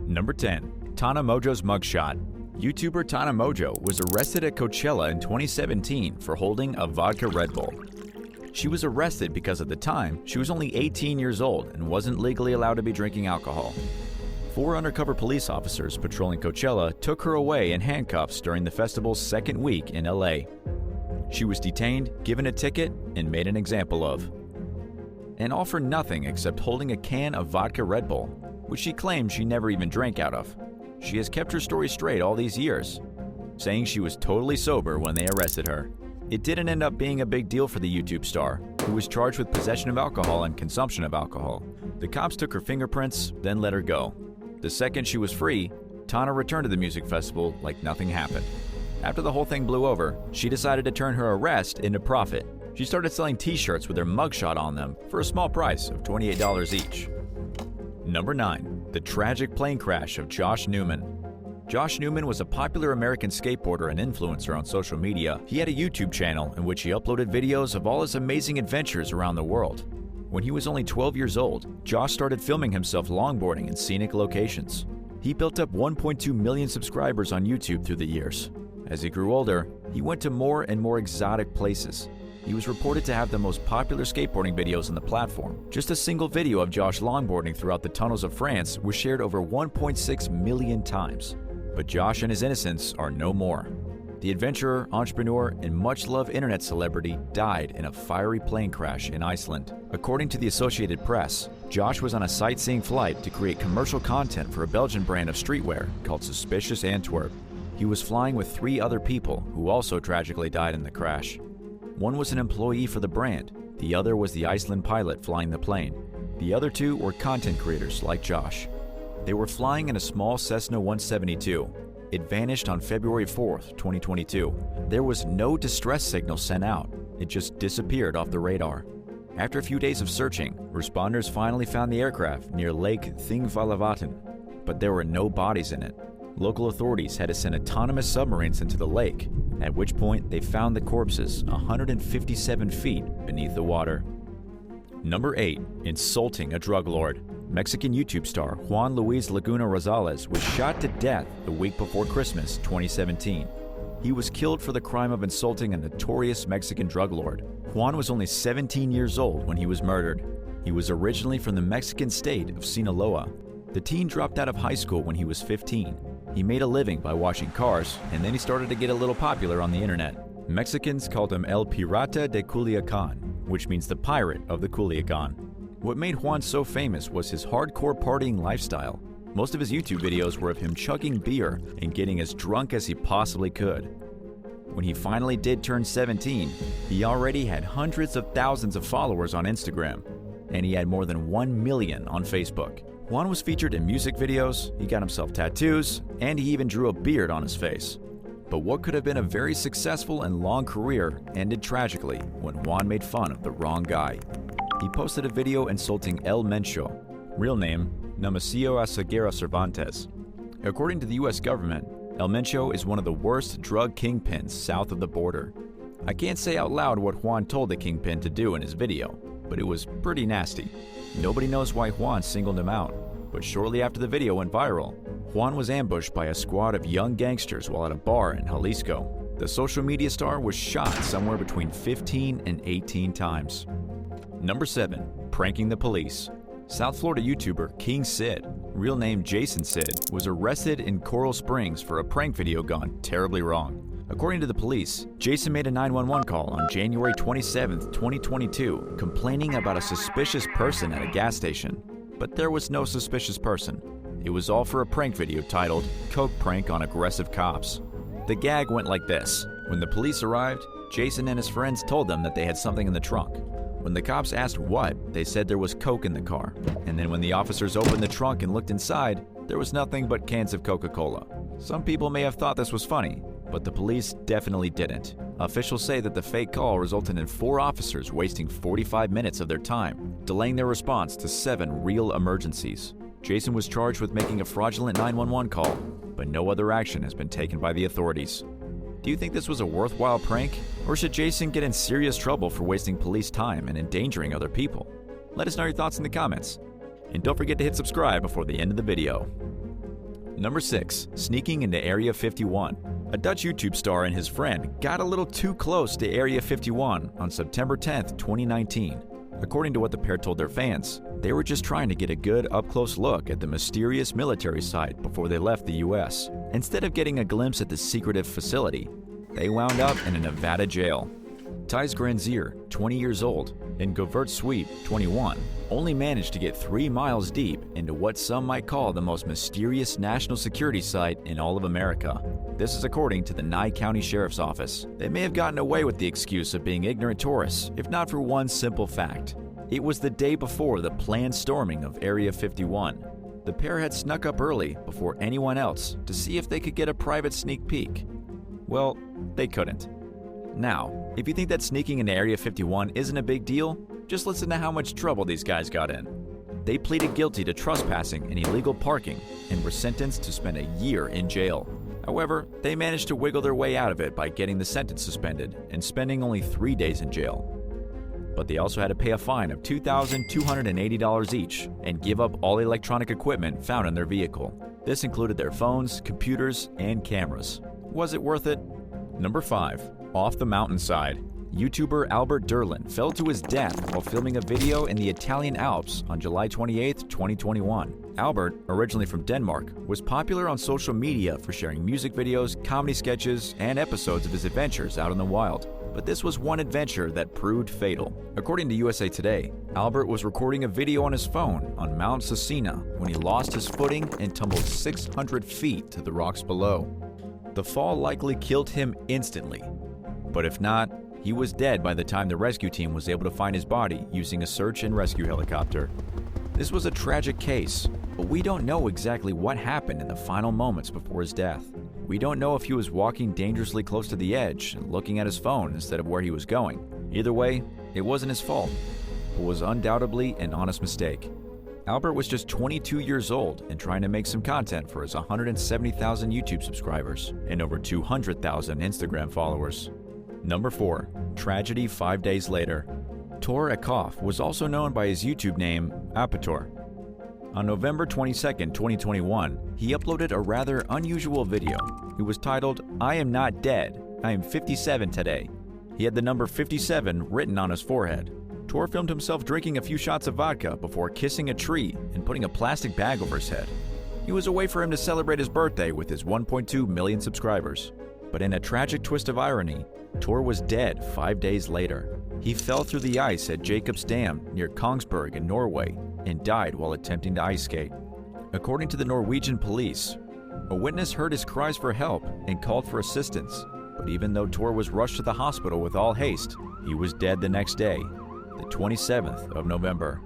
Number 10. TANA Mojo's mugshot. YouTuber TANA Mojo was arrested at Coachella in 2017 for holding a vodka Red Bull. She was arrested because at the time, she was only 18 years old and wasn't legally allowed to be drinking alcohol. 4 undercover police officers patrolling Coachella took her away in handcuffs during the festival's second week in LA. She was detained, given a ticket, and made an example of. And all for nothing except holding a can of vodka Red Bull, which she claimed she never even drank out of. She has kept her story straight all these years, saying she was totally sober when they arrested her. It didn't end up being a big deal for the YouTube star, who was charged with possession of alcohol and consumption of alcohol. The cops took her fingerprints, then let her go. The second she was free, TANA returned to the music festival like nothing happened. After the whole thing blew over, she decided to turn her arrest into profit. She started selling t-shirts with her mugshot on them for a small price of $28 each. Number 9. The tragic plane crash of Josh Newman. Josh Newman was a popular American skateboarder and influencer on social media. He had a YouTube channel in which he uploaded videos of all his amazing adventures around the world. When he was only 12 years old, Josh started filming himself longboarding in scenic locations. He built up 1.2 million subscribers on YouTube through the years. As he grew older, he went to more and more exotic places. He was reported to have the most popular skateboarding videos on the platform. Just a single video of Josh longboarding throughout the tunnels of France was shared over 1.6 million times. But Josh and his innocence are no more. The adventurer, entrepreneur, and much-loved internet celebrity died in a fiery plane crash in Iceland. According to the Associated Press, Josh was on a sightseeing flight to create commercial content for a Belgian brand of streetwear called Suspicious Antwerp. He was flying with 3 other people who also tragically died in the crash. One was an employee for the brand, the other was the Iceland pilot flying the plane. The other 2 were content creators like Josh. They were flying in a small Cessna 172. It vanished on February 4th, 2022. There was no distress signal sent out. It just disappeared off the radar. After a few days of searching, responders finally found the aircraft near Lake Thingvallavatn, but there were no bodies in it. Local authorities had to send autonomous submarines into the lake, at which point they found the corpses 157 feet beneath the water. Number 8. Insulting a drug lord. Mexican YouTube star Juan Luis Laguna Rosales was shot to death the week before Christmas 2017. He was killed for the crime of insulting a notorious Mexican drug lord. Juan was only 17 years old when he was murdered. He was originally from the Mexican state of Sinaloa. The teen dropped out of high school when he was 15. He made a living by washing cars, and then he started to get a little popular on the internet. Mexicans called him El Pirata de Culiacan, which means the pirate of the Culiacan. What made Juan so famous was his hardcore partying lifestyle. Most of his YouTube videos were of him chugging beer and getting as drunk as he possibly could. When he finally did turn 17, he already had hundreds of thousands of followers on Instagram, and he had more than 1 million on Facebook. Juan was featured in music videos, he got himself tattoos, and he even drew a beard on his face. But what could have been a very successful and long career ended tragically when Juan made fun of the wrong guy. He posted a video insulting El Mencho, real name Nemesio Asaguera Cervantes. According to the US government, El Mencho is one of the worst drug kingpins south of the border. I can't say out loud what Juan told the kingpin to do in his video, but it was pretty nasty. Nobody knows why Juan singled him out, but shortly after the video went viral, Juan was ambushed by a squad of young gangsters while at a bar in Jalisco. The social media star was shot somewhere between 15 and 18 times. Number 7. Pranking the police. South Florida YouTuber King Sid, real name Jason Sid, was arrested in Coral Springs for a prank video gone terribly wrong. According to the police, Jason made a 911 call on January 27, 2022, complaining about a suspicious person at a gas station. But there was no suspicious person. It was all for a prank video titled Coke Prank on Aggressive Cops. The gag went like this. When the police arrived, Jason and his friends told them that they had something in the trunk. When the cops asked what, they said there was Coke in the car. And then when the officers opened the trunk and looked inside, there was nothing but cans of Coca-Cola. Some people may have thought this was funny, but the police definitely didn't. Officials say that the fake call resulted in 4 officers wasting 45 minutes of their time, delaying their response to 7 real emergencies. Jason was charged with making a fraudulent 911 call, but no other action has been taken by the authorities. Do you think this was a worthwhile prank? Or should Jason get in serious trouble for wasting police time and endangering other people? Let us know your thoughts in the comments. And don't forget to hit subscribe before the end of the video. Number 6. Sneaking into Area 51. A Dutch YouTube star and his friend got a little too close to Area 51 on September 10, 2019. According to what the pair told their fans, they were just trying to get a good up-close look at the mysterious military site before they left the US. Instead of getting a glimpse at the secretive facility, they wound up in a Nevada jail. Thijs Granzier, 20 years old, and Govert Sweep, 21, only managed to get 3 miles deep into what some might call the most mysterious national security site in all of America. This is according to the Nye County Sheriff's Office. They may have gotten away with the excuse of being ignorant tourists, if not for one simple fact. It was the day before the planned storming of Area 51. The pair had snuck up early before anyone else to see if they could get a private sneak peek. Well, they couldn't. Now, if you think that sneaking into Area 51 isn't a big deal, just listen to how much trouble these guys got in. They pleaded guilty to trespassing and illegal parking and were sentenced to spend a year in jail. However, they managed to wiggle their way out of it by getting the sentence suspended and spending only 3 days in jail. But they also had to pay a fine of $2,280 each and give up all electronic equipment found in their vehicle. This included their phones, computers, and cameras. Was it worth it? Number 5. Off the Mountainside. YouTuber Albert Derlin fell to his death while filming a video in the Italian Alps on July 28, 2021. Albert, originally from Denmark, was popular on social media for sharing music videos, comedy sketches, and episodes of his adventures out in the wild. But this was one adventure that proved fatal. According to USA Today, Albert was recording a video on his phone on Mount Cesena when he lost his footing and tumbled 600 feet to the rocks below. The fall likely killed him instantly, but if not, he was dead by the time the rescue team was able to find his body using a search and rescue helicopter. This was a tragic case, but we don't know exactly what happened in the final moments before his death. We don't know if he was walking dangerously close to the edge and looking at his phone instead of where he was going. Either way, it wasn't his fault, but was undoubtedly an honest mistake. Albert was just 22 years old and trying to make some content for his 170,000 YouTube subscribers and over 200,000 Instagram followers. Number 4. Tragedy 5 days later. Tor Ekhoff was also known by his YouTube name, Apator. On November 22, 2021, he uploaded a rather unusual video. It was titled, "I am not dead, I am 57 today." He had the number 57 written on his forehead. Tor filmed himself drinking a few shots of vodka before kissing a tree and putting a plastic bag over his head. It was a way for him to celebrate his birthday with his 1.2 million subscribers. But in a tragic twist of irony, Tor was dead 5 days later. He fell through the ice at Jacob's Dam near Kongsberg in Norway and died while attempting to ice skate. According to the Norwegian police, a witness heard his cries for help and called for assistance, but even though Tor was rushed to the hospital with all haste, he was dead the next day, the 27th of November.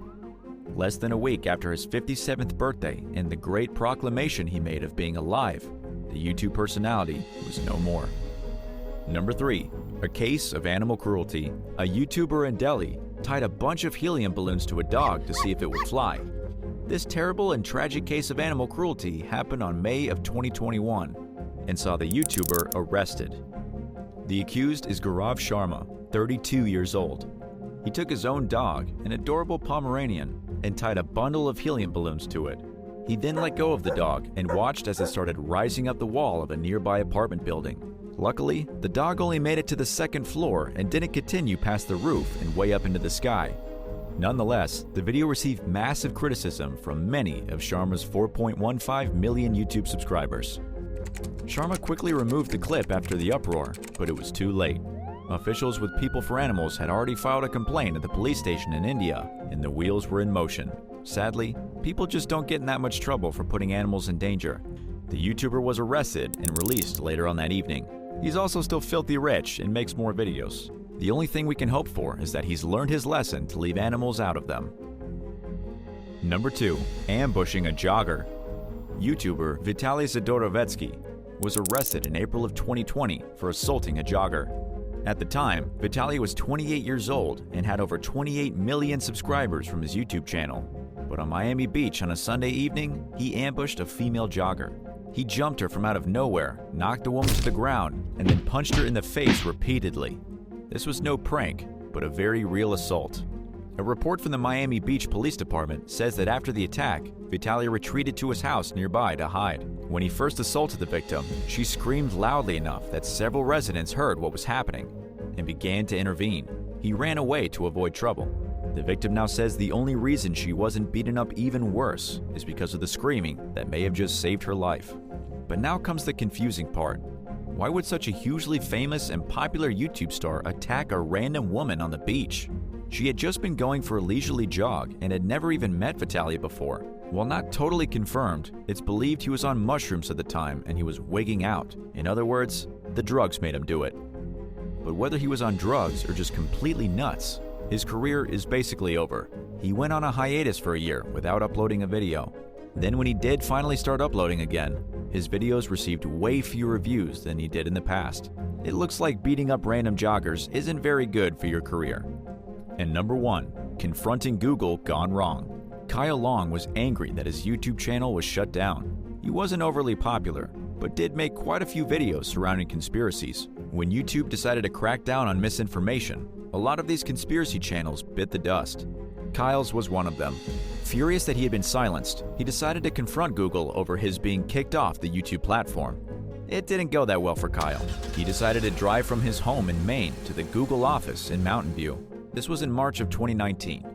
Less than a week after his 57th birthday and the great proclamation he made of being alive, the YouTube personality was no more. Number 3. A case of animal cruelty. A YouTuber in Delhi tied a bunch of helium balloons to a dog to see if it would fly. This terrible and tragic case of animal cruelty happened on May of 2021 and saw the YouTuber arrested. The accused is Gaurav Sharma, 32 years old. He took his own dog, an adorable Pomeranian, and tied a bundle of helium balloons to it. He then let go of the dog and watched as it started rising up the wall of a nearby apartment building. Luckily, the dog only made it to the second floor and didn't continue past the roof and way up into the sky. Nonetheless, the video received massive criticism from many of Sharma's 4.15 million YouTube subscribers. Sharma quickly removed the clip after the uproar, but it was too late. Officials with People for Animals had already filed a complaint at the police station in India, and the wheels were in motion. Sadly, people just don't get in that much trouble for putting animals in danger. The YouTuber was arrested and released later on that evening. He's also still filthy rich and makes more videos. The only thing we can hope for is that he's learned his lesson to leave animals out of them. Number 2. Ambushing a jogger. YouTuber Vitaly Zadorovetsky was arrested in April of 2020 for assaulting a jogger. At the time, Vitaly was 28 years old and had over 28 million subscribers from his YouTube channel. But on Miami Beach on a Sunday evening, he ambushed a female jogger. He jumped her from out of nowhere, knocked the woman to the ground, and then punched her in the face repeatedly. This was no prank, but a very real assault. A report from the Miami Beach Police Department says that after the attack, Vitaly retreated to his house nearby to hide. When he first assaulted the victim, she screamed loudly enough that several residents heard what was happening and began to intervene. He ran away to avoid trouble. The victim now says the only reason she wasn't beaten up even worse is because of the screaming that may have just saved her life. But now comes the confusing part. Why would such a hugely famous and popular YouTube star attack a random woman on the beach? She had just been going for a leisurely jog and had never even met Vitaly before. While not totally confirmed, it's believed he was on mushrooms at the time and he was wigging out. In other words, the drugs made him do it. But whether he was on drugs or just completely nuts, his career is basically over. He went on a hiatus for a year without uploading a video. Then when he did finally start uploading again, his videos received way fewer views than he did in the past. It looks like beating up random joggers isn't very good for your career. And number 1, confronting Google gone wrong. Kyle Long was angry that his YouTube channel was shut down. He wasn't overly popular, but did make quite a few videos surrounding conspiracies. When YouTube decided to crack down on misinformation, a lot of these conspiracy channels bit the dust. Kyle's was one of them. Furious that he had been silenced, he decided to confront Google over his being kicked off the YouTube platform. It didn't go that well for Kyle. He decided to drive from his home in Maine to the Google office in Mountain View. This was in March of 2019.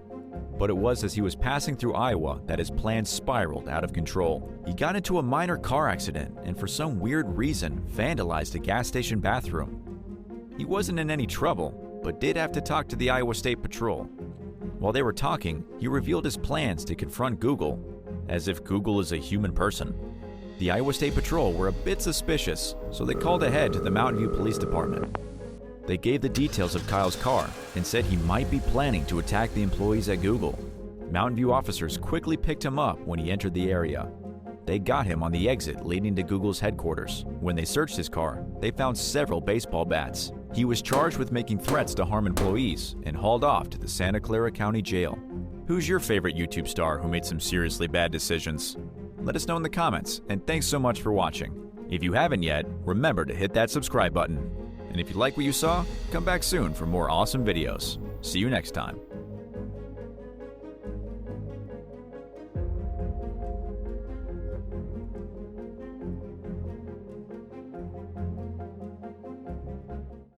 But it was as he was passing through Iowa that his plans spiraled out of control. He got into a minor car accident and for some weird reason vandalized a gas station bathroom. He wasn't in any trouble, but did have to talk to the Iowa State Patrol. While they were talking, he revealed his plans to confront Google, as if Google is a human person. The Iowa State Patrol were a bit suspicious, so they called ahead to the Mountain View Police Department. They gave the details of Kyle's car and said he might be planning to attack the employees at Google. Mountain View officers quickly picked him up when he entered the area. They got him on the exit leading to Google's headquarters. When they searched his car, they found several baseball bats. He was charged with making threats to harm employees and hauled off to the Santa Clara County Jail. Who's your favorite YouTube star who made some seriously bad decisions? Let us know in the comments, and thanks so much for watching. If you haven't yet, remember to hit that subscribe button. And if you like what you saw, come back soon for more awesome videos. See you next time.